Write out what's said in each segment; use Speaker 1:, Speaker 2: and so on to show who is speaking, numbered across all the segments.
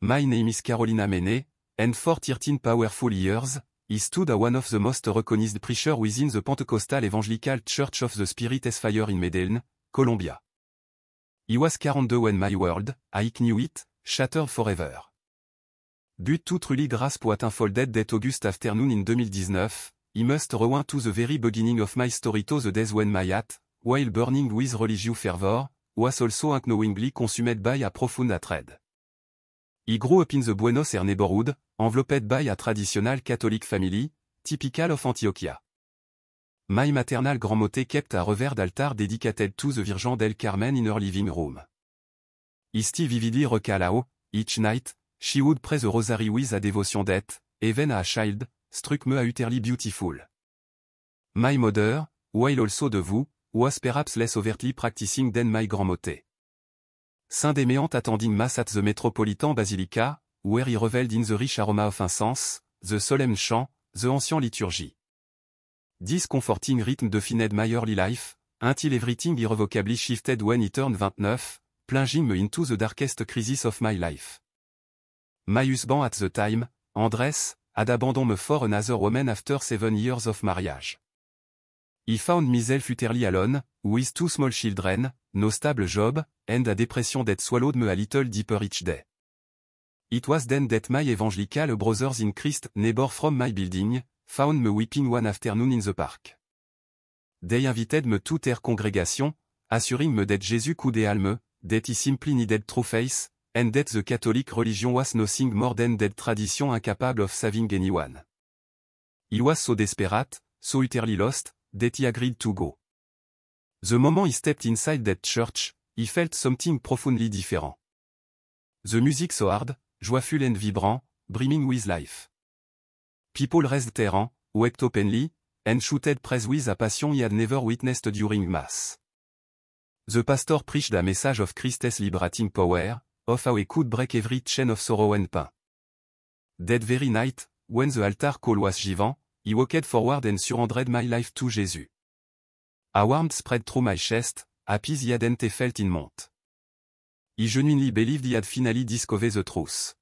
Speaker 1: My name is Carolina Mene, and for 13 powerful years, he stood as one of the most recognized preachers within the Pentecostal Evangelical Church of the Spirit as Fire in Medellin, Colombia. He was 42 when my world, I knew it, shattered forever. But to truly grasp what unfolded that August afternoon in 2019, he must rewind to the very beginning of my story to the days when my heart, while burning with religious fervor, was also unknowingly consumed by a profound hatred. He grew up in the Buenos Aires neighborhood, enveloped by a traditional Catholic family, typical of Antioquia. My maternal grandmother kept a revered altar dedicated to the Virgin del Carmen in her living room. He still vividly recall how, each night, she would pray the rosary with a devotion that, even as a child, struck me utterly beautiful. My mother, while also devout, was perhaps less overtly practicing than my grandmother. Saint Déméant attending Mass at the Metropolitan Basilica, where he revelled in the rich aroma of incense, the solemn chant, the ancient liturgy. This comforting rhythm defined my early life, until everything irrevocably shifted when he turned 29, plunging me into the darkest crisis of my life. My husband at the time, Andrés, had abandoned me for another woman after 7 years of marriage. He found myself utterly alone, with 2 small children, no stable job, and a depression that swallowed me a little deeper each day. It was then that my evangelical brothers in Christ, neighbor from my building, found me weeping one afternoon in the park. They invited me to their congregation, assuring me that Jesus could heal me, that he simply needed true faith, and that the Catholic religion was nothing more than dead tradition incapable of saving anyone. He was so desperate, so utterly lost, that he agreed to go. The moment he stepped inside that church, he felt something profoundly different. The music so hard, joyful and vibrant, brimming with life. People raised their hands, wept openly, and shouted praise with a passion he had never witnessed during Mass. The pastor preached a message of Christ's liberating power, of how he could break every chain of sorrow and pain. That very night, when the altar call was given, he walked forward and surrendered my life to Jesus. A warmth spread through my chest, a peace he hadn't felt in months. He genuinely believed he had finally discovered the truth.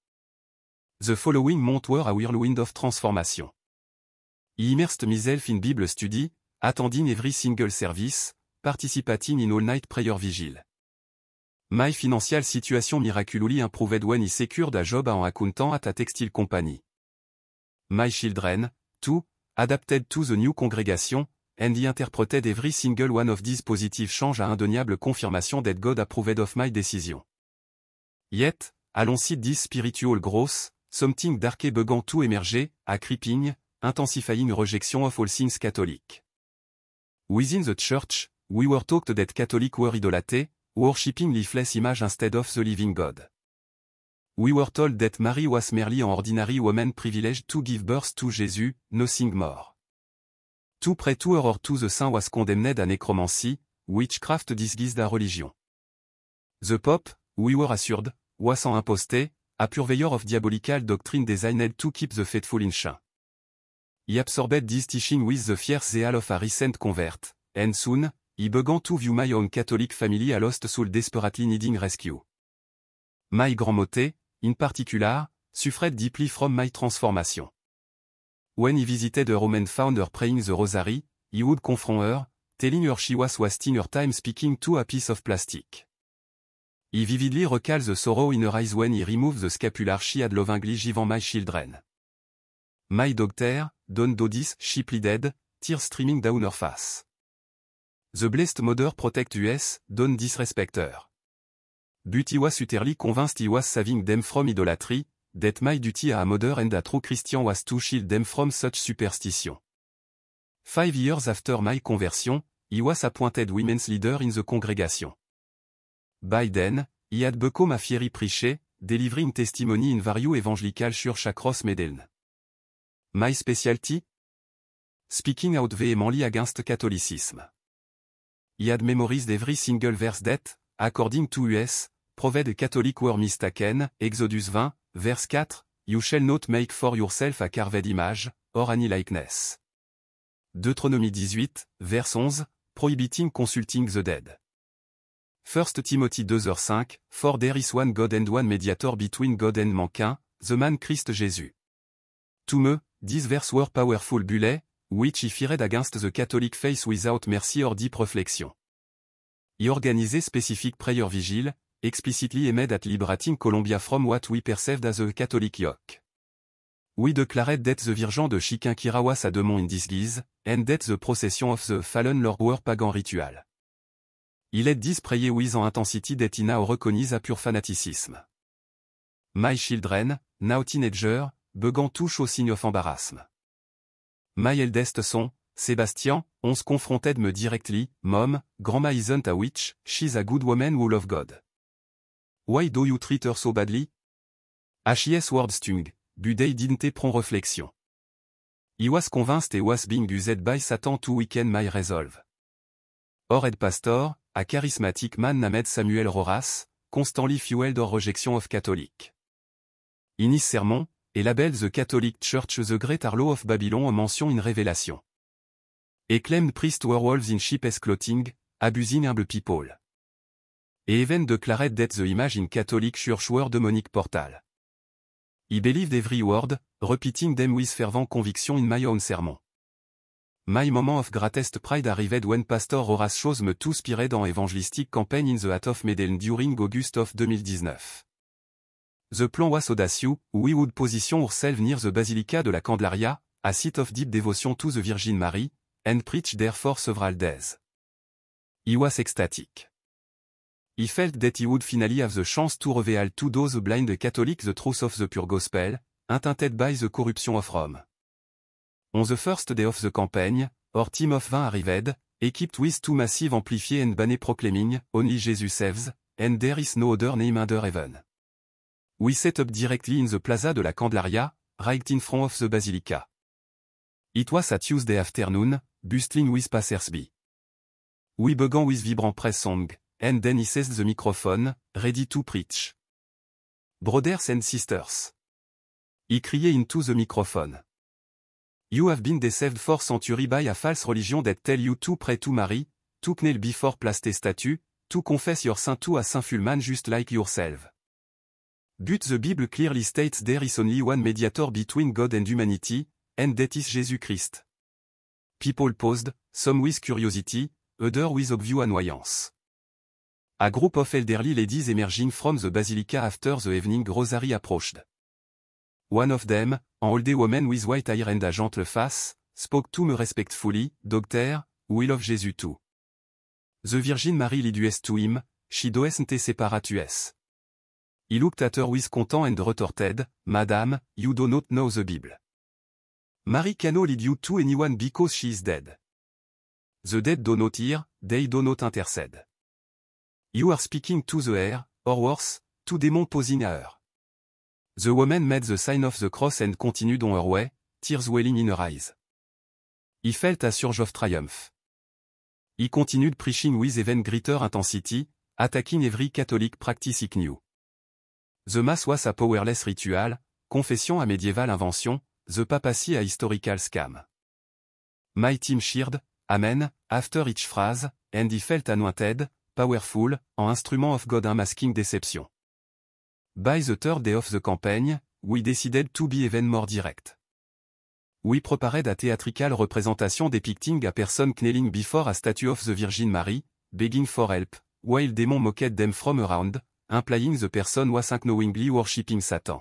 Speaker 1: The following months were a whirlwind of transformation. He immersed himself in Bible study, attending every single service, participating in all-night prayer vigil. My financial situation miraculously improved when he secured a job as an accountant at a textile company. My children, too, adapted to the new congregation, and he interpreted every single one of these positive changes as indeniable confirmation that God approved of my decision. Yet, alongside this spiritual growth, something darker began to emerge, a creeping, intensifying rejection of all things Catholic. Within the church, we were taught that Catholics were idolates, worshipping lifeless images instead of the living God. We were told that Mary was merely an ordinary woman privileged to give birth to Jesus, nothing more. To pray to her or to the saint was condemned à necromancy, witchcraft disguised as religion. The Pope, we were assured, was an impostor, a purveyor of diabolical doctrine designed to keep the faithful in check. He absorbed this teaching with the fierce zeal of a recent convert, and soon, he began to view my own Catholic family as lost soul desperately needing rescue. My grandmother, in particular, suffered deeply from my transformation. When he visited her home and found her praying the rosary, he would confront her, telling her she was wasting her time speaking to a piece of plastic. He vividly recalls the sorrow in her eyes when he removed the scapular she had lovingly given my children. My daughter, don't do this, she pleaded, tears streaming down her face. The Blessed Mother protect us, don't disrespect her. But he was utterly convinced he was saving them from idolatry, that my duty as a mother and a true Christian was to shield them from such superstition. 5 years after my conversion, he was appointed women's leader in the congregation. By then, he had become a fiery preacher, delivering testimony in various evangelical churches across Medellin. My specialty? Speaking out vehemently against Catholicism. He had memorized every single verse that, according to us, proved the Catholic were mistaken, Exodus 20, verse 4, you shall not make for yourself a carved image, or any likeness. Deutéronomie 18, verse 11, prohibiting consulting the dead. 1 Timothy 2:5, For there is one God and one mediator between God and mankind, the man Christ Jesus. To me, these verse were powerful bulle, which he feared against the Catholic faith without mercy or deep reflection. He organized specific prayer vigil, explicitly aimed at liberating Colombia from what we perceived as a Catholic yoke. We declared that the Virgin de Chiquinquira was a demon in disguise, and that the procession of the fallen Lord were pagan ritual. He led this prayer with an intensity that he now recognizes a pure fanaticism. My children, now teenager, began to show sign of embarrassment. My eldest son, Sebastian, once confronted me directly, Mom, Grandma isn't a witch, she's a good woman who loves God. Why do you treat her so badly? His words stung, but they didn't prompt reflection. He was convinced he was being used by Satan to weaken my resolve. Our head pastor, a charismatic man named Samuel Roras, constantly fueled our rejection of Catholic. In his sermon, he labeled the Catholic Church the Great Harlot of Babylon a mention in Revelation. He claimed priests were wolves in sheep's clothing, abusing humble people. He even declared that the image in Catholic Church were demonic portal. He believed every word, repeating them with fervent conviction in my own sermon. My moment of greatest pride arrived when Pastor Roras chose me to spearhead an evangelistic campaign in the Heart of Medellin during August of 2019. The plan was audacious, we would position ourselves near the Basilica de la Candelaria, a site of deep devotion to the Virgin Mary, and preach there for several days. He was ecstatic. He felt that he would finally have the chance to reveal to those blind Catholics the truth of the pure gospel, untainted by the corruption of Rome. On the first day of the campaign, our team of 20 arrived, equipped with two massive amplifiers and banners proclaiming, Only Jesus saves, and there is no other name under heaven. We set up directly in the Plaza de la Candelaria, right in front of the Basilica. It was a Tuesday afternoon, bustling with passersby. We began with vibrant praise song, and then he seized the microphone, ready to preach. Brothers and sisters. He cried into the microphone. You have been deceived for centuries by a false religion that tell you to pray to Mary, to kneel before plastic statue, to confess your sin to a sinful man just like yourself. But the Bible clearly states there is only one mediator between God and humanity, and that is Jesus Christ. People paused, some with curiosity, others with obvious annoyance. A group of elderly ladies emerging from the basilica after the evening rosary approached. One of them, an older woman with white hair and a gentle face, spoke to me respectfully, Doctor, we love Jesus too. The Virgin Mary led us to him, she doesn't separate us. He looked at her with contempt and retorted, Madam, you do not know the Bible. Mary cannot lead you to anyone because she is dead. The dead do not hear, they do not intercede. You are speaking to the air, or worse, to demons posing a her. The woman made the sign of the cross and continued on her way, tears welling in her eyes. He felt a surge of triumph. He continued preaching with even greater intensity, attacking every Catholic practice he knew. The Mass was a powerless ritual, confession a médiéval invention, the papacy a historical scam. My team cheered, Amen, after each phrase, and he felt anointed, powerful, an instrument of God unmasking deception. By the third day of the campaign, we decided to be even more direct. We prepared a theatrical representation depicting a person kneeling before a statue of the Virgin Mary, begging for help, while demons mocked them from around, implying the person was unknowingly worshipping Satan.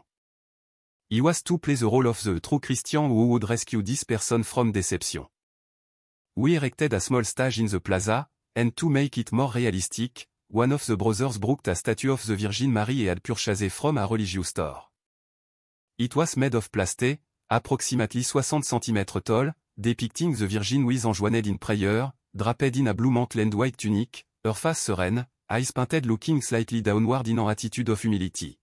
Speaker 1: He was to play the role of the true Christian who would rescue this person from deception. We erected a small stage in the plaza, and to make it more realistic, one of the brothers brought a statue of the Virgin Mary he had purchased from a religious store. It was made of plastic, approximately 60 cm tall, depicting the Virgin with enjoined in prayer, draped in a blue mantle and white tunic, her face serene, eyes painted looking slightly downward in an attitude of humility.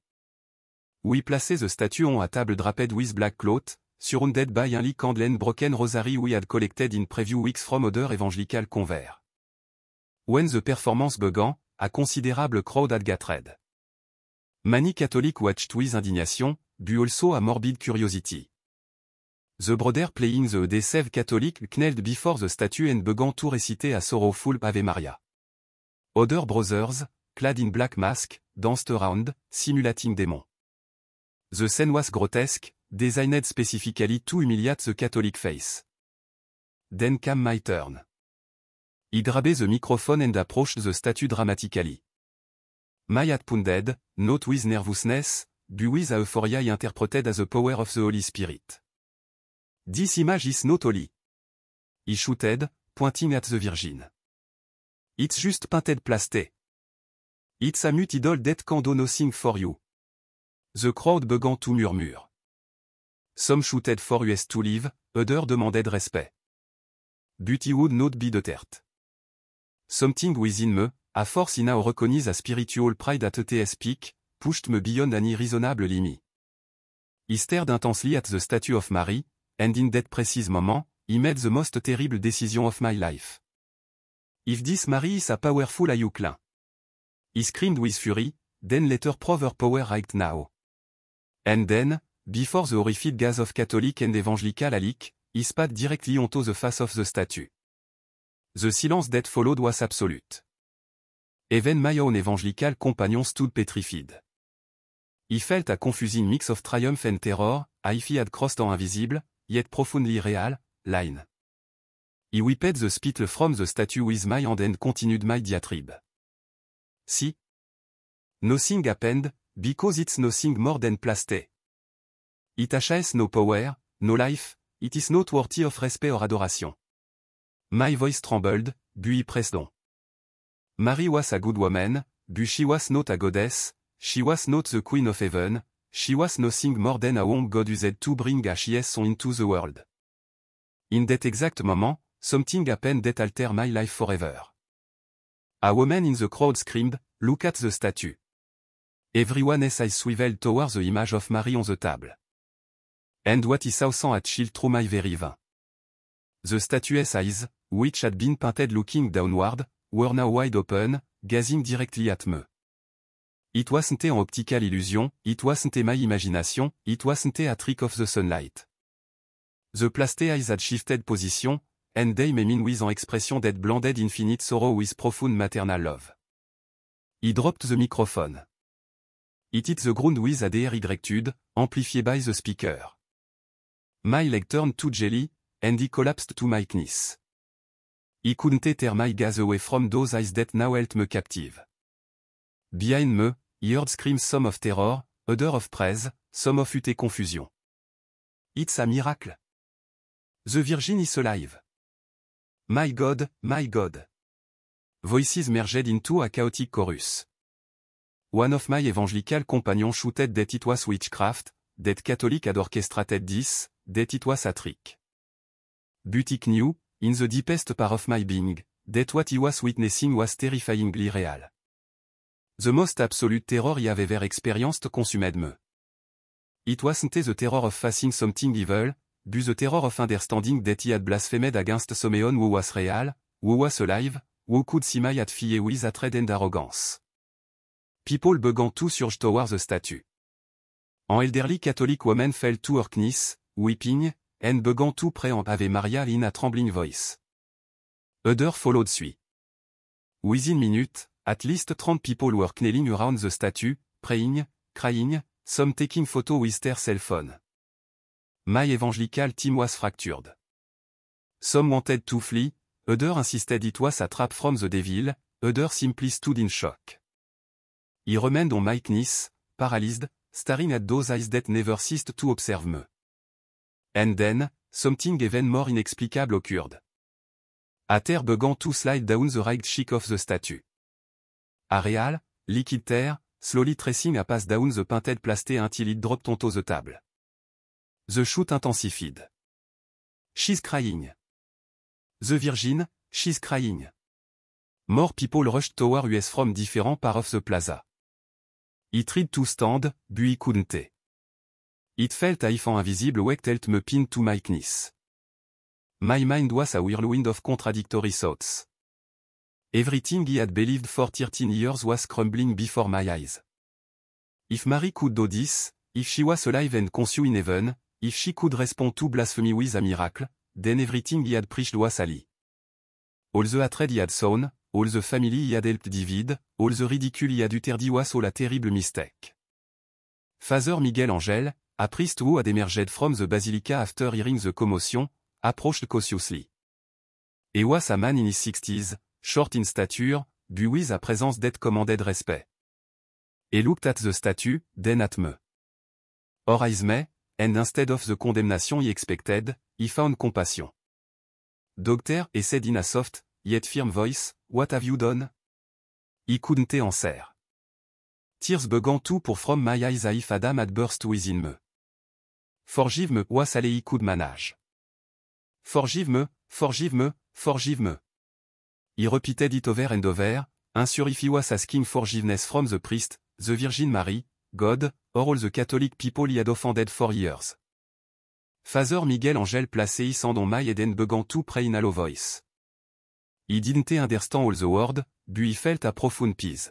Speaker 1: We placed the statue on a table draped with black cloth, surrounded by a candle and broken rosary we had collected in previous weeks from other evangelical converts. When the performance began, a considerable crowd had gathered. Many Catholics watched with indignation, but also a morbid curiosity. The brother playing the deceived Catholic knelt before the statue and began to recite a sorrowful Ave Maria. Other brothers, clad in black mask, danced around, simulating demon. The scene was grotesque, designed specifically to humiliate the Catholic faith. Then came my turn. He grabbed the microphone and approached the statue dramatically. My heart pounded, not with nervousness, but with a euphoria he interpreted as the power of the Holy Spirit. This image is not holy. He shouted, pointing at the Virgin. It's just painted plastic. It's a mute idol that can do nothing for you. The crowd began to murmure. Some shouted for us to leave, others demanded respect. But he would not be deterred. Something within me, a force he now recognized a spiritual pride at its peak, pushed me beyond any reasonable limit. He stared intensely at the statue of Mary, and in that precise moment, he made the most terrible decision of my life. If this Mary is a powerful Ayukla. He screamed with fury, then let her prove her power right now. And then, before the horrified gaze of Catholic and Evangelical alike, he spat directly onto the face of the statue. The silence that followed was absolute. Even my own evangelical companion stood petrified. He felt a confusing mix of triumph and terror, as if he had crossed an invisible, yet profoundly real, line. He wiped the spittle from the statue with my hand and continued my diatribe. See? Nothing happened, because it's nothing more than plastic. It has no power, no life, it is not worthy of respect or adoration. My voice trembled, but he pressed on. Mary was a good woman, but she was not a goddess, she was not the queen of heaven, she was nothing more than a young God used to bring a son into the world. In that exact moment, something happened that altered my life forever. A woman in the crowd screamed, "Look at the statue." Everyone's eyes swiveled towards the image of Mary on the table. And what he saw sent a chill through my very veins. The statue's eyes, which had been painted looking downward, were now wide open, gazing directly at me. It wasn't an optical illusion, it wasn't my imagination, it wasn't a trick of the sunlight. The plastic eyes had shifted position, and they made me with an expression that blended infinite sorrow with profound maternal love. He dropped the microphone. It hit the ground with a directude, amplified by the speaker. My leg turned to jelly, and he collapsed to my knees. He couldn't tear my gaze away from those eyes that now held me captive. Behind me, he heard screams, some of terror, others of praise, some of utter confusion. It's a miracle. The Virgin is alive. My God, my God. Voices merged into a chaotic chorus. One of my evangelical companions shouted that it was witchcraft, that Catholic had orchestrated this, that it was a trick. But he knew, in the deepest part of my being, that what he was witnessing was terrifyingly real. The most absolute terror he had ever experienced consumed me. It wasn't the terror of facing something evil, but the terror of understanding that he had blasphemed against someone who was real, who was alive, who could see my heart fire with hatred and arrogance. People began to surge towards the statue. An elderly Catholic woman fell to her knees, weeping, and began to pray an Ave Maria in a trembling voice. Others followed suit. Within minutes, at least 30 people were kneeling around the statue, praying, crying, some taking photos with their cell phone. My evangelical team was fractured. Some wanted to flee, others insisted it was a trap from the devil, others simply stood in shock. He remained on my knees, paralyzed, staring at those eyes that never ceased to observe me. And then, something even more inexplicable occurred. A tear began to slide down the right cheek of the statue. A real, liquid tear, slowly tracing a path down the painted plastic until it dropped onto the table. The shout intensified. She's crying. The Virgin, she's crying. More people rushed toward us from different parts of the plaza. He tried to stand, but he couldn't. It felt as if an invisible weight held me pinned to my knees. My mind was a whirlwind of contradictory thoughts. Everything he had believed for 13 years was crumbling before my eyes. If Mary could do this, if she was alive and conscious in heaven, if she could respond to blasphemy with a miracle, then everything he had preached was a lie. All the hatred he had sown, all the family had helped David, all the ridicule he had uttered was all a terrible mistake. Father Miguel Angel, a priest who had emerged from the basilica after hearing the commotion, approached cautiously. He was a man in his 60s, short in stature, but with a presence that commanded respect. He looked at the statue, then at me. Or eyes me, and instead of the condemnation he expected, he found compassion. Doctor, he said in a soft, yet firm voice, what have you done? He couldn't answer. Tears began to pour from my eyes as if Adam had burst within me. Forgive me, was all he could manage. Forgive me, forgive me, forgive me. He repeated it over and over, unsure if he was asking forgiveness from the priest, the Virgin Mary, God, or all the Catholic people he had offended for years. Father Miguel Angel placed his hand on my head and began to pray in a low voice. He didn't understand all the word, but he felt a profound peace.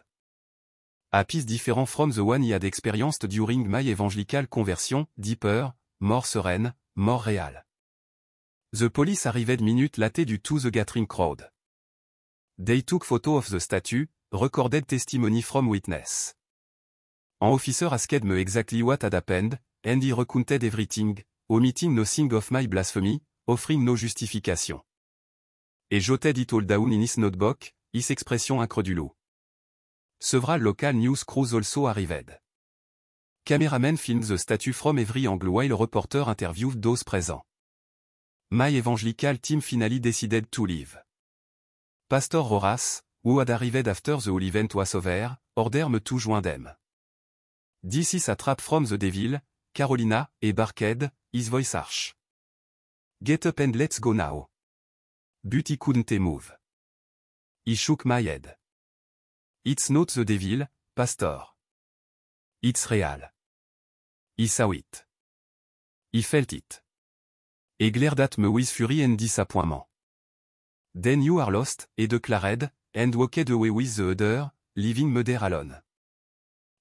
Speaker 1: A peace different from the one he had experienced during my evangelical conversion, deeper, more serene, more real. The police arrived minutes later due to the gathering crowd. They took photo of the statue, recorded testimony from witness. An officer asked me exactly what had happened, and he recounted everything, omitting nothing of my blasphemy, offering no justification. He jotted it all down in his notebook, his expression incredulo. Several local news crews also arrived. Cameramen filmed the statue from every angle while reporter interviewed those present. My evangelical team finally decided to leave. Pastor Horace, who had arrived after the whole event was over, ordered me to join them. This is a trap from the devil, Carolina, he barked, his voice harsh. Get up and let's go now. But he couldn't move. He shook my head. It's not the devil, Pastor. It's real. He saw it. He felt it. He glared at me with fury and disappointment. Then you are lost, he declared, and walked away with the other, leaving me there alone.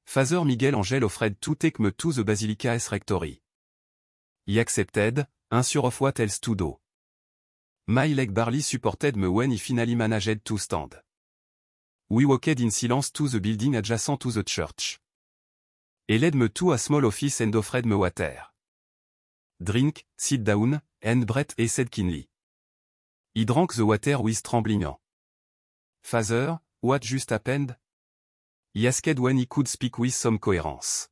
Speaker 1: Father Miguel Angel offered to take me to the basilica's rectory. He accepted, unsure of what else to do. My leg barely supported me when he finally managed to stand. We walked in silence to the building adjacent to the church. He led me to a small office and offered me water. Drink, sit down, and breathe, he said keenly. He drank the water with trembling hands. Father, what just happened? He asked when he could speak with some coherence.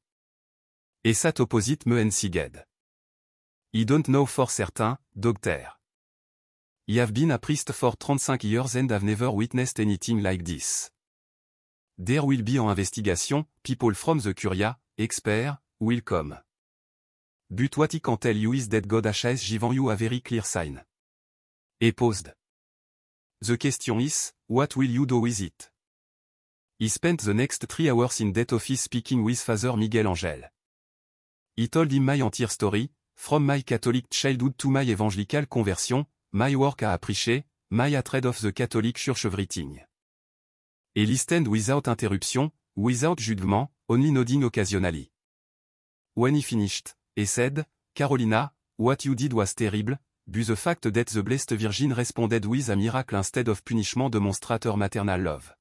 Speaker 1: He sat opposite me and sighed. He don't know for certain, doctor. He have been a priest for 35 years and have never witnessed anything like this. There will be an investigation, people from the Curia, experts, will come. But what he can tell you is that God has given you a very clear sign. He paused. The question is, what will you do with it? He spent the next 3 hours in that office speaking with Father Miguel Angel. He told him my entire story, from my Catholic childhood to my evangelical conversion, my work as a preacher, my hatred of the Catholic Church, everything. He listened without interruption, without judgment, only nodding occasionally. When he finished, he said, Carolina, what you did was terrible, but the fact that the Blessed Virgin responded with a miracle instead of punishment demonstrates her maternal love.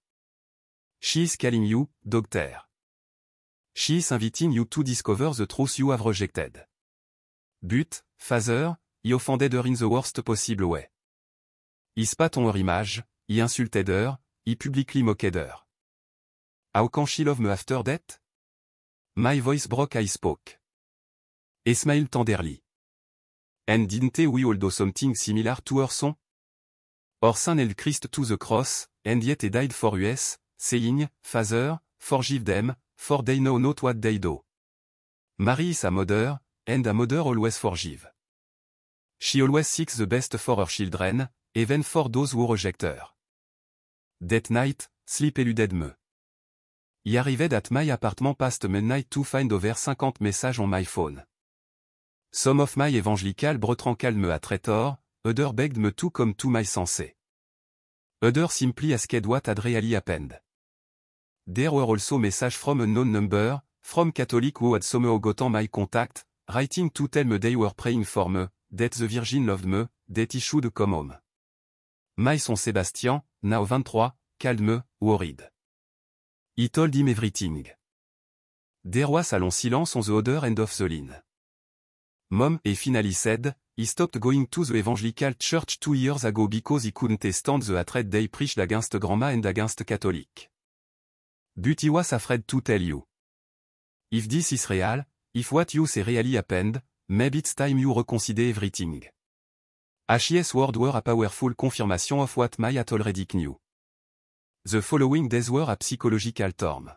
Speaker 1: She is calling you, doctor. She is inviting you to discover the truth you have rejected. But, Father, he offended her in the worst possible way. He spat on her image, he insulted her, he publicly mocked her. How can she love me after that? My voice broke, I spoke. He smiled tenderly. And didn't we all do something similar to her son? Our son held Christ to the cross, and yet he died for us, saying, Father, forgive them, for they know not what they do. Mary is a mother, and a mother always forgive. She always seeks the best for her children, even for those who reject her. That night, sleep eluded me. He arrived at my apartment past midnight to find over 50 messages on my phone. Some of my evangelical brethren called me a traitor, others begged me to come to my senses. Others simply asked what had really happened. There were also messages from unknown number, from Catholic who had somehow gotten my contact, writing to tell me they were praying for me, that the Virgin loved me, that he should come home. My son Sébastien, now 23, called me, worried. He told him everything. There was a long silence on the other end of the line. Mom, he finally said, he stopped going to the evangelical church 2 years ago because he couldn't stand the hatred they preached against grandma and against Catholic. But he was afraid to tell you. If this is real, if what you say really happened, maybe it's time you reconsider everything. His words were a powerful confirmation of what I had already knew. The following days were a psychological storm.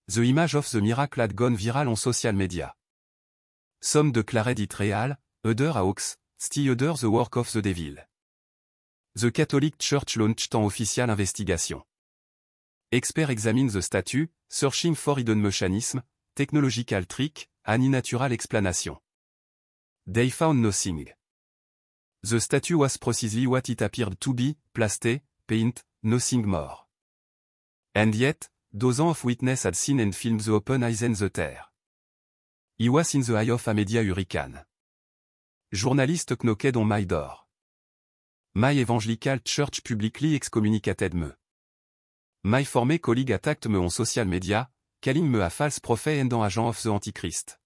Speaker 1: The image of the miracle had gone viral on social media. Some declared it real, others a hoax, still others the work of the devil. The Catholic Church launched an official investigation. Experts examined the statue, searching for hidden mechanisms, technological trick, any natural explanation. They found nothing. The statue was precisely what it appeared to be, plaster, paint, nothing more. And yet, dozens of witnesses had seen and filmed the open eyes and the tear. He was in the eye of a media hurricane. Journalists knocked on my door. My evangelical church publicly excommunicated me. My former colleague attacked me on social media, calling me a false prophet and an agent of the Antichrist.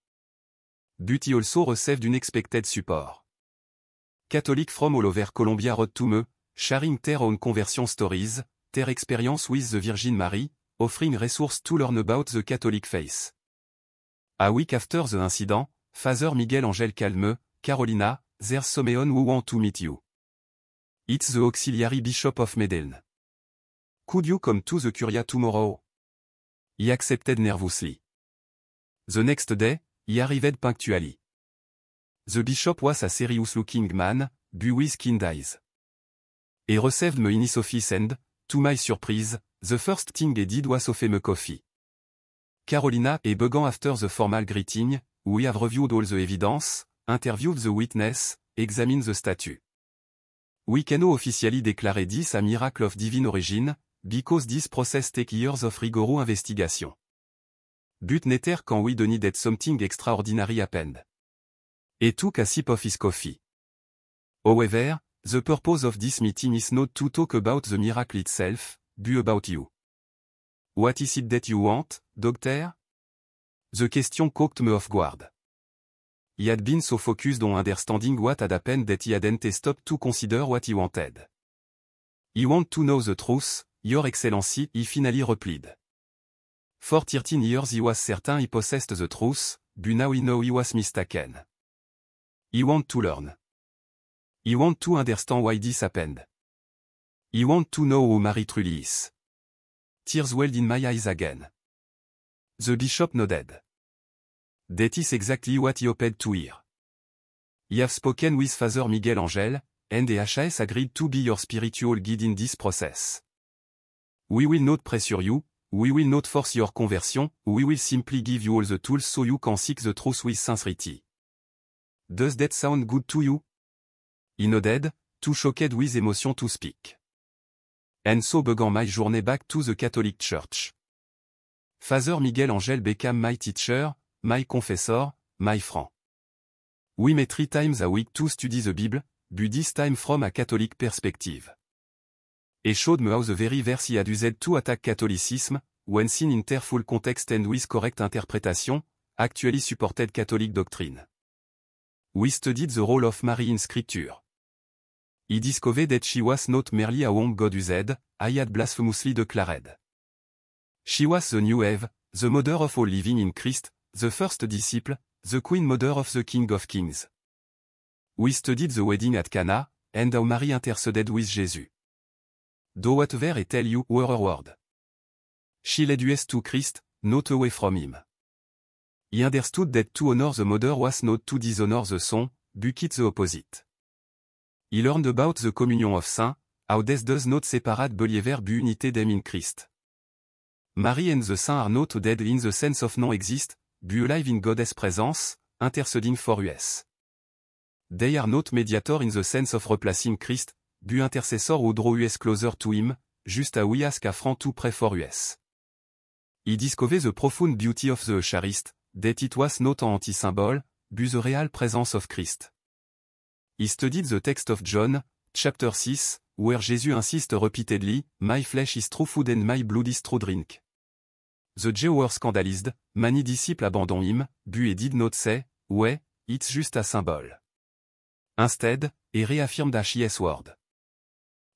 Speaker 1: But he also received unexpected support. Catholics from all over Colombia wrote to me, sharing their own conversion stories, their experience with the Virgin Mary, offering resources to learn about the Catholic faith. A week after the incident, Father Miguel Angel called me, Carolina, there's someone who want to meet you. It's the auxiliary bishop of Medellin. Could you come to the curia tomorrow? He accepted nervously. The next day, he arrived punctually. The bishop was a serious-looking man, but with kind eyes. He received me in his office and, to my surprise, the first thing he did was offer me coffee. Carolina he began after the formal greeting, we have reviewed all the evidence, interviewed the witness, examined the statue. We can now officially declare this a miracle of divine origin, because this process takes years of rigorous investigation. But neither can we deny that something extraordinary happened. He took a sip of his coffee. However, the purpose of this meeting is not to talk about the miracle itself, but about you. What is it that you want, doctor? The question caught me off guard. He had been so focused on understanding what had happened that he hadn't stopped to consider what he wanted. You want to know the truth, Your Excellency, he finally replied. For 13 years he was certain he possessed the truth, but now he know he was mistaken. He want to learn. He want to understand why this happened. He want to know who Mary truly is. Tears welled in my eyes again. The bishop nodded. That is exactly what he hoped to hear. He have spoken with Father Miguel Angel, and he has agreed to be your spiritual guide in this process. We will not pressure you, we will not force your conversion, we will simply give you all the tools so you can seek the truth with sincerity. Does that sound good to you? He nodded, too shocked with emotion to speak. And so began my journey back to the Catholic Church. Father Miguel Angel became my teacher, my confessor, my friend. We met 3 times a week to study the Bible, but this time from a Catholic perspective. He showed me how the very verse he had used to attack Catholicism, when seen in their full context and with correct interpretation, actually supported Catholic doctrine. We studied the role of Mary in Scripture. He discovered that she was not merely a whom God used, I had blasphemously declared. She was the new Eve, the mother of all living in Christ, the first disciple, the queen mother of the King of Kings. We studied the wedding at Cana, and how Mary interceded with Jesus. Do whatever I tell you were her word. She led us to Christ, not away from him. He understood that to honor the mother was not to dishonor the son, but it's the opposite. He learned about the communion of saints, how this does not separate believer but unite them in Christ. Mary and the saints are not dead in the sense of non-exist, but alive in God's presence, interceding for us. They are not mediator in the sense of replacing Christ, but intercessor who draw us closer to him, just as we ask a friend to pray for us. He discovered the profound beauty of the Eucharist, that it was not an anti-symbol, but the real presence of Christ. He studied the text of John, chapter 6, where Jesus insist repeatedly, my flesh is true food and my blood is true drink. The Jews were scandalized, many disciples abandoned him, but he did not say, ouais, it's just a symbol. Instead, he reaffirmed his word.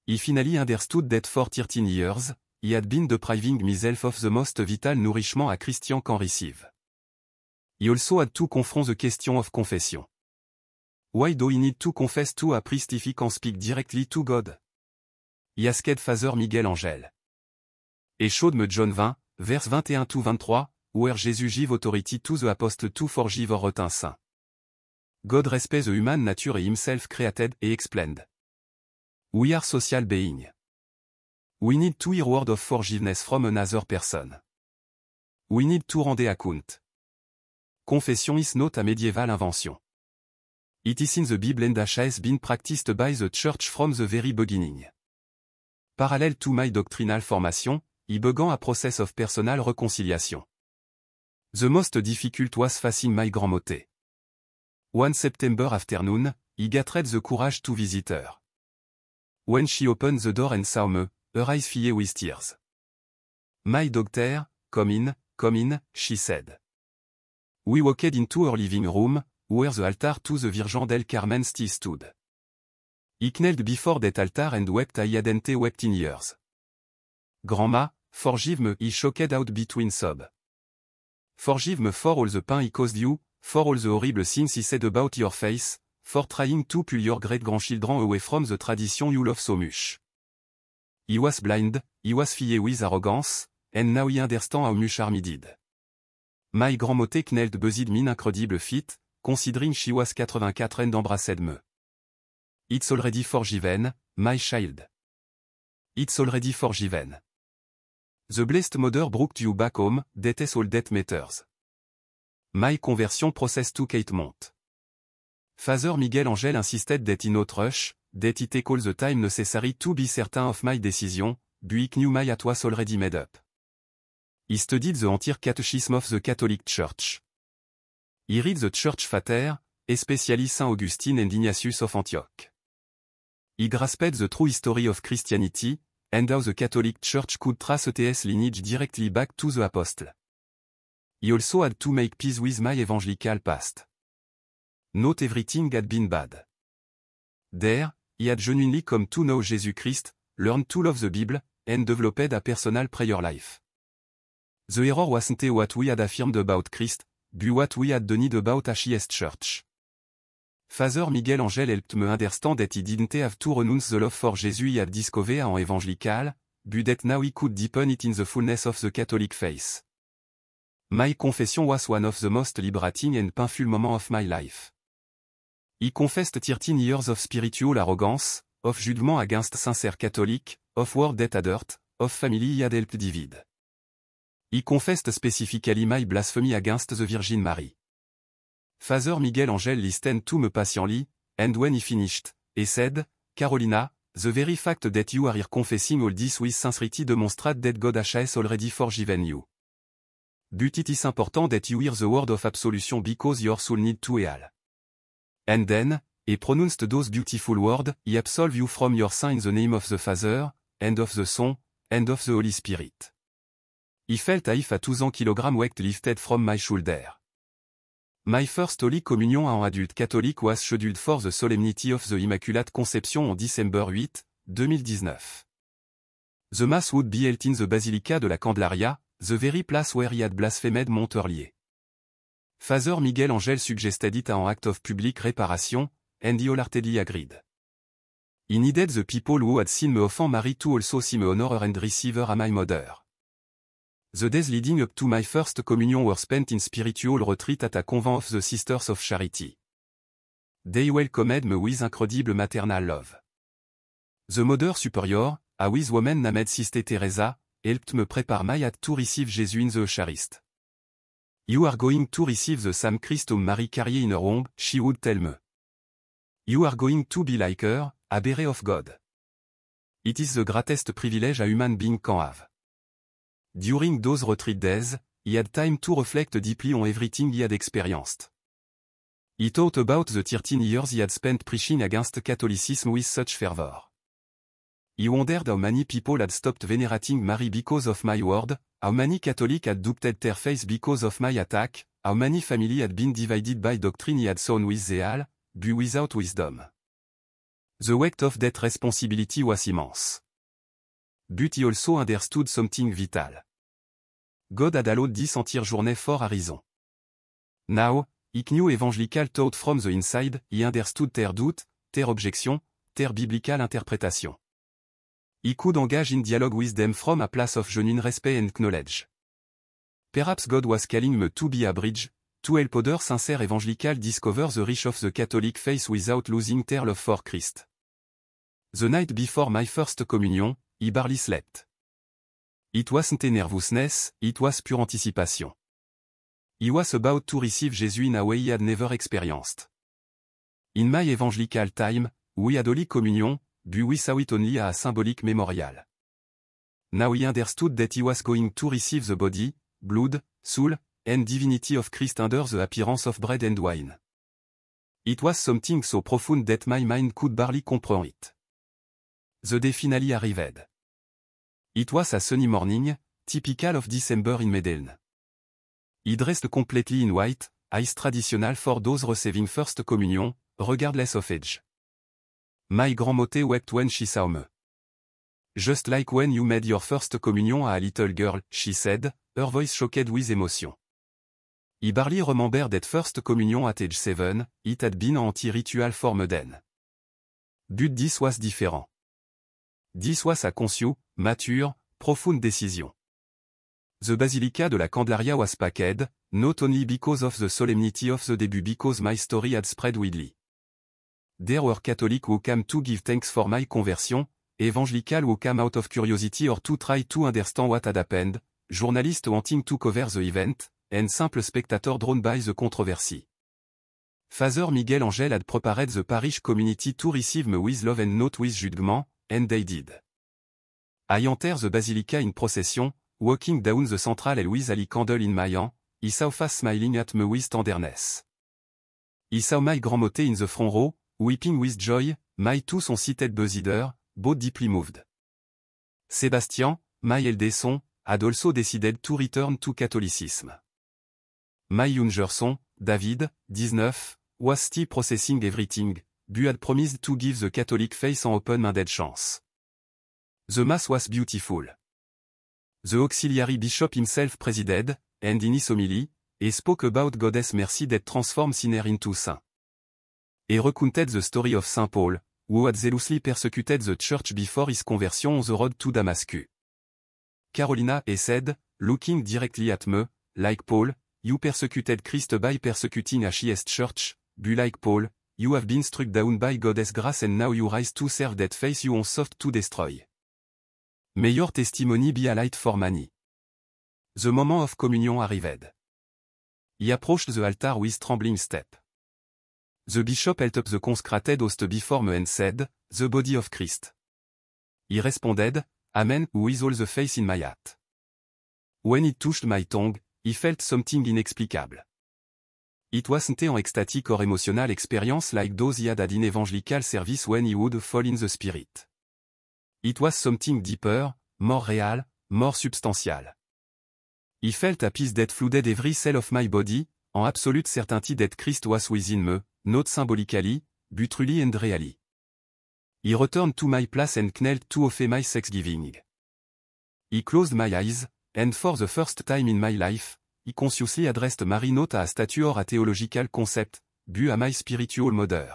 Speaker 1: He finally understood that for 13 years, he had been depriving himself of the most vital nourishment a Christian can receive. He also had to confront the question of confession. Why do he need to confess to a priest if he can speak directly to God? He asked Father Miguel Angel. He showed me John 20, verse 21-23, where Jesus give authority to the apostle to forgive or retain sin. God respects the human nature himself created and explained. We are social beings. We need to hear word of forgiveness from another person. We need to render account. Confession is not a medieval invention. It is in the Bible and has been practiced by the church from the very beginning. Parallel to my doctrinal formation, he began a process of personal reconciliation. The most difficult was facing my grandmother. One September afternoon, he gathered the courage to visit her. When she opened the door and saw me, her eyes filled with tears. My doctor, come in, she said. We walked into her living room, where the altar to the Virgin del Carmen still stood. He knelt before that altar and wept. I hadn't wept in years. Grandma, forgive me, he choked out between sobs. Forgive me for all the pain he caused you, for all the horrible things he said about your face, for trying to pull your great-grandchildren away from the tradition you love so much. He was blind, he was filled with arrogance, and now he understands how much harm he did. My grandmother knelt beside me in incredible feet, considering she was 84 and embrassed me. It's already forgiven, my child. It's already forgiven. The Blessed Mother brought you back home, that is all that matters. My conversion process took 8 months. Father Miguel Angel insisted that he not rush, that it take all the time necessary to be certain of my decision, but he knew my heart was already made up. He studied the entire catechism of the Catholic Church. He read the Church Fathers, especially Saint Augustine and Ignatius of Antioch. He grasped the true history of Christianity, and how the Catholic Church could trace its lineage directly back to the Apostle. He also had to make peace with my evangelical past. Not everything had been bad. There, he had genuinely come to know Jesus Christ, learned to love the Bible, and developed a personal prayer life. The error wasn't what we had affirmed about Christ, but what we had done about his church. Father Miguel Angel helped me understand that he didn't have to renounce the love for Jesus he had discovered en evangelical, but that now he could deepen it in the fullness of the Catholic faith. My confession was one of the most liberating and painful moments of my life. He confessed 13 years of spiritual arrogance, of judgment against sincere Catholic, of word that had hurt, of family he had helped divide. He confessed specifically my blasphemy against the Virgin Mary. Father Miguel Angel listened to me patiently, and when he finished, he said, Carolina, the very fact that you are here confessing all this with sincerity demonstrates that God has already forgiven you. But it is important that you hear the word of absolution because your soul needs to heal. And then, he pronounced those beautiful words, he absolve you from your sin in the name of the Father, and of the Son, and of the Holy Spirit. He felt as if a 200 kg weight lifted from my shoulder. My first Holy Communion en adult Catholic was scheduled for the Solemnity of the Immaculate Conception on December 8, 2019. The Mass would be held in the Basilica de la Candelaria, the very place where he had blasphemed Mont earlier. Father Miguel Angel suggested it an act of public reparation, and he wholeheartedly agreed. He needed the people who had seen me offend Mary to also see me honor her and receive her as my mother. The days leading up to my first communion were spent in spiritual retreat at a convent of the Sisters of Charity. They welcomed me with incredible maternal love. The Mother Superior, a wise woman named Sister Teresa, helped me prepare my heart to receive Jesus in the Eucharist. You are going to receive the same Christ whom Mary carried in her womb, she would tell me. You are going to be like her, a bearer of God. It is the greatest privilege a human being can have. During those retreat days, he had time to reflect deeply on everything he had experienced. He thought about the 13 years he had spent preaching against Catholicism with such fervor. I wondered how many people had stopped venerating Mary because of my word, how many Catholics had doubted their faith because of my attack, how many family had been divided by doctrine he had sown with zeal, but without wisdom. The weight of that responsibility was immense. But he also understood something vital. God had allowed this entire journey for a reason. Now, he knew evangelical thought from the inside, he understood their doubt, their objection, their biblical interpretation. He could engage in dialogue with them from a place of genuine respect and knowledge. Perhaps God was calling me to be a bridge, to help other sincere evangelical discover the reach of the Catholic faith without losing their love for Christ. The night before my first communion, I barely slept. It wasn't a nervousness, it was pure anticipation. I was about to receive Jesus in a way he had never experienced. In my evangelical time, we had Holy Communion, but we saw it only as a symbolic memorial. Now he understood that he was going to receive the body, blood, soul, and divinity of Christ under the appearance of bread and wine. It was something so profound that my mind could barely comprehend it. The day finally arrived. It was a sunny morning, typical of December in Medellin. He dressed completely in white, as traditional for those receiving first communion, regardless of age. My grandmother wept when she saw me. Just like when you made your first communion a little girl, she said, her voice shocked with emotion. I barely remembered that first communion at age 7, it had been an anti-ritual for me then. But this was different. This was a conscious, mature, profound decision. The Basilica de la Candelaria was packed, not only because of the solemnity of the debut because my story had spread widely. There were Catholics who came to give thanks for my conversion, evangelical who came out of curiosity or to try to understand what had happened, journalists wanting to cover the event, and simple spectators drawn by the controversy. Father Miguel Angel had prepared the parish community to receive me with love and not with judgment, and they did. I entered the basilica in procession, walking down the central aisle with a candle in my hand, he saw face smiling at me with tenderness. He saw my grandmother in the front row, weeping with joy, my two son seated beside, both deeply moved. Sebastian, my eldest son, had also decided to return to Catholicism. My younger son, David, 19, was still processing everything, but had promised to give the Catholic faith an open-minded chance. The Mass was beautiful. The auxiliary bishop himself presided, and in his homily, he spoke about God's mercy that transforms sinner into saint. He recounted the story of St. Paul, who had zealously persecuted the church before his conversion on the road to Damascus. Carolina, he said, looking directly at me, like Paul, you persecuted Christ by persecuting a highest church, but like Paul, you have been struck down by God's grace and now you rise to serve that faith you once sought to destroy. May your testimony be a light for many. The moment of communion arrived. He approached the altar with trembling step. The bishop held up the consecrated host before me and said, the body of Christ. He responded, Amen, who is all the faith in my heart. When it touched my tongue, he felt something inexplicable. It wasn't an ecstatic or emotional experience like those he had in evangelical service when he would fall in the spirit. It was something deeper, more real, more substantial. He felt a peace that flooded every cell of my body, an absolute certainty that Christ was within me, not symbolically, but truly and really. He returned to my place and knelt to offer my thanksgiving. He closed my eyes, and for the first time in my life, he consciously addressed Mary not a statue or a theological concept, but a my spiritual mother.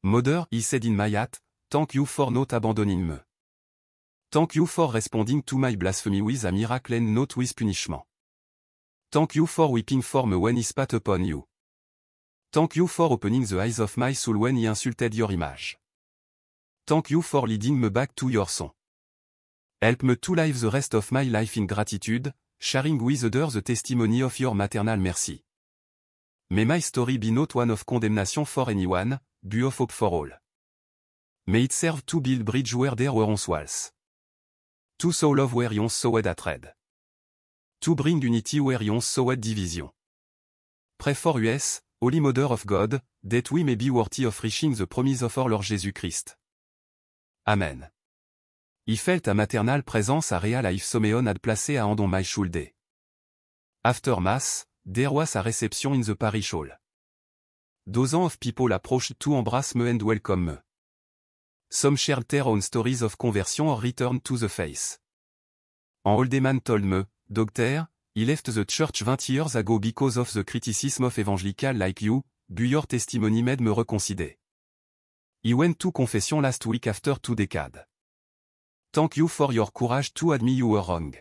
Speaker 1: Mother, he said in my heart, thank you for not abandoning me. Thank you for responding to my blasphemy with a miracle and not with punishment. Thank you for weeping for me when he spat upon you. Thank you for opening the eyes of my soul when he insulted your image. Thank you for leading me back to your son. Help me to live the rest of my life in gratitude, sharing with others the testimony of your maternal mercy. May my story be not one of condemnation for anyone, but of hope for all. May it serve to build bridge where there were once walls. To sow love where once sowed hatred. To bring unity where once sowed division. Pray for us, Holy Mother of God, that we may be worthy of reaching the promise of our Lord Jesus Christ. Amen. I felt a maternal presence a real life someone had placé a hand on my shoulder. After mass, there was a reception in the parish hall. Dozens of people approached to embrace me and welcome me. Some shared their own stories of conversion or return to the faith. An old man told me, Doctor, he left the church 20 years ago because of the criticism of evangelical like you, but your testimony made me reconsider. He went to confession last week after 2 decades. Thank you for your courage to admit you were wrong.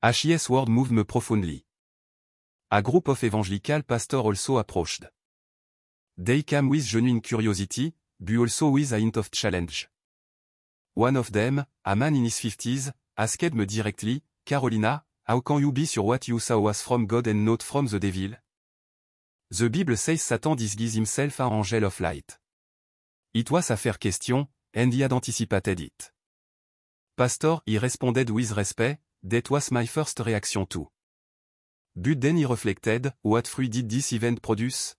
Speaker 1: His word moved me profoundly. A group of evangelical pastors also approached. They came with genuine curiosity, but also with a hint of challenge. One of them, a man in his 50s, asked me directly, Carolina, how can you be sure what you saw was from God and not from the devil? The Bible says Satan disguised himself an angel of light. It was a fair question, and he had anticipated it. Pastor, he responded with respect, that was my first reaction too. But then he reflected, what fruit did this event produce?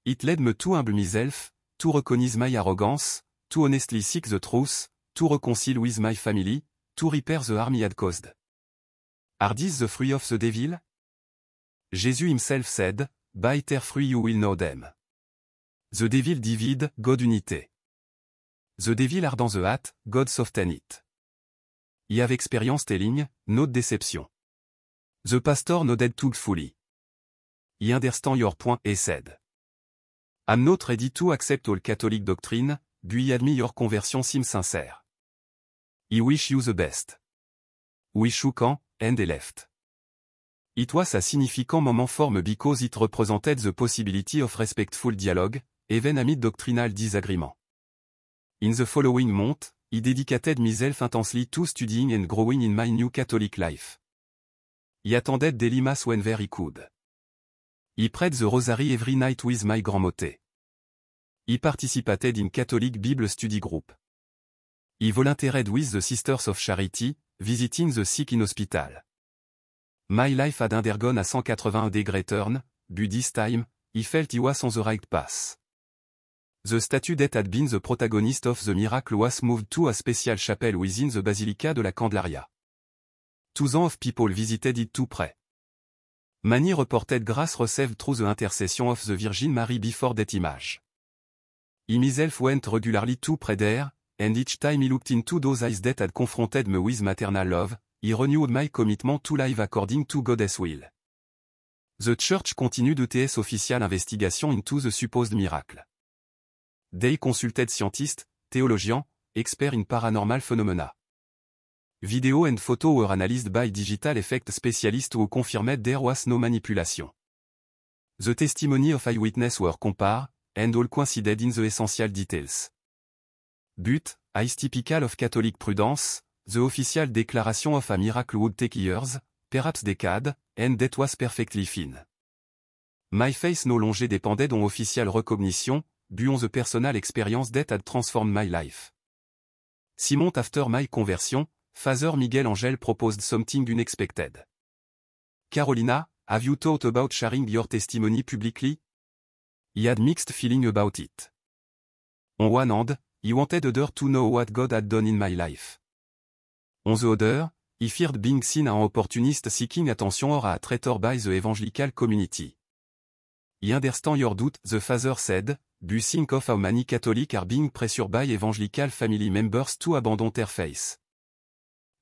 Speaker 1: It led me to humble myself, to recognize my arrogance, to honestly seek the truth, to reconcile with my family, to repair the harm he had caused. Are these the fruit of the devil? Jesus himself said, by their fruit you will know them. The devil divide, God unite. The devil ardent the heart, God soften it. He have experience telling, not deception. The pastor nodded too fully. He understand your point, he said. I'm not ready to accept all Catholic doctrine, but he admit your conversion seems sincere. He wish you the best. We shook hands, and he left. It was a significant moment for me because it represented the possibility of respectful dialogue, even amid doctrinal disagreement. In the following month, he dedicated himself intensely to studying and growing in my new Catholic life. He attended daily mass whenever he could. He prayed the rosary every night with my grandmother. He participated in Catholic Bible study group. He volunteered with the Sisters of Charity, visiting the sick in hospital. My life had undergone a 180-degree turn, but this time, he felt he was on the right path. The statue that had been the protagonist of the miracle was moved to a special chapel within the Basilica de la Candelaria. Thousands of people visited it to pray. Many reported grace received through the intercession of the Virgin Mary before that image. He himself went regularly to pray there, and each time he looked into those eyes that had confronted me with maternal love, he renewed my commitment to live according to God's will. The church continued its official investigation into the supposed miracle. They consulted scientists, theologians, experts in paranormal phenomena. Video and photo were analyzed by digital effect specialists who confirmed there was no manipulation. The testimony of eyewitnesses were compared, and all coincided in the essential details. But, as typical of Catholic prudence, the official declaration of a miracle would take years, perhaps decades, and that was perfectly fine. My faith no longer depended on official recognition, but on the personal experience that had transformed my life. 6 months after my conversion, Father Miguel Angel proposed something unexpected. Carolina, have you thought about sharing your testimony publicly? He had mixed feeling about it. On one hand, he wanted others to know what God had done in my life. On the other, he feared being seen as an opportunist seeking attention or a traitor by the evangelical community. He understand your doubt, the father said, but think of how many Catholics are being pressured by evangelical family members to abandon their faith.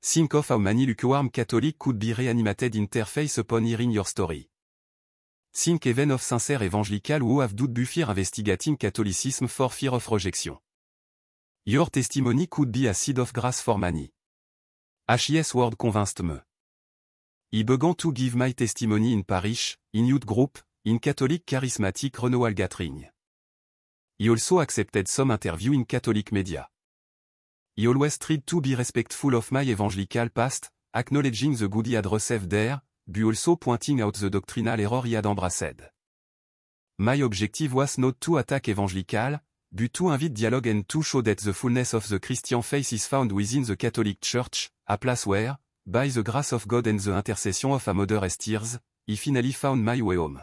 Speaker 1: Think of how many lukewarm Catholics could be reanimated in their faith upon hearing your story. Think even of sincere evangelical who have doubt before investigating Catholicism for fear of rejection. Your testimony could be a seed of grace for many. His word convinced me. I began to give my testimony in parish, in youth group, in Catholic charismatic renewal gathering. He also accepted some interview in Catholic media. He always tried to be respectful of my evangelical past, acknowledging the good he had received there, but also pointing out the doctrinal error he had embraced. My objective was not to attack evangelical, but to invite dialogue and to show that the fullness of the Christian faith is found within the Catholic Church, a place where, by the grace of God and the intercession of a mother as tears, he finally found my way home.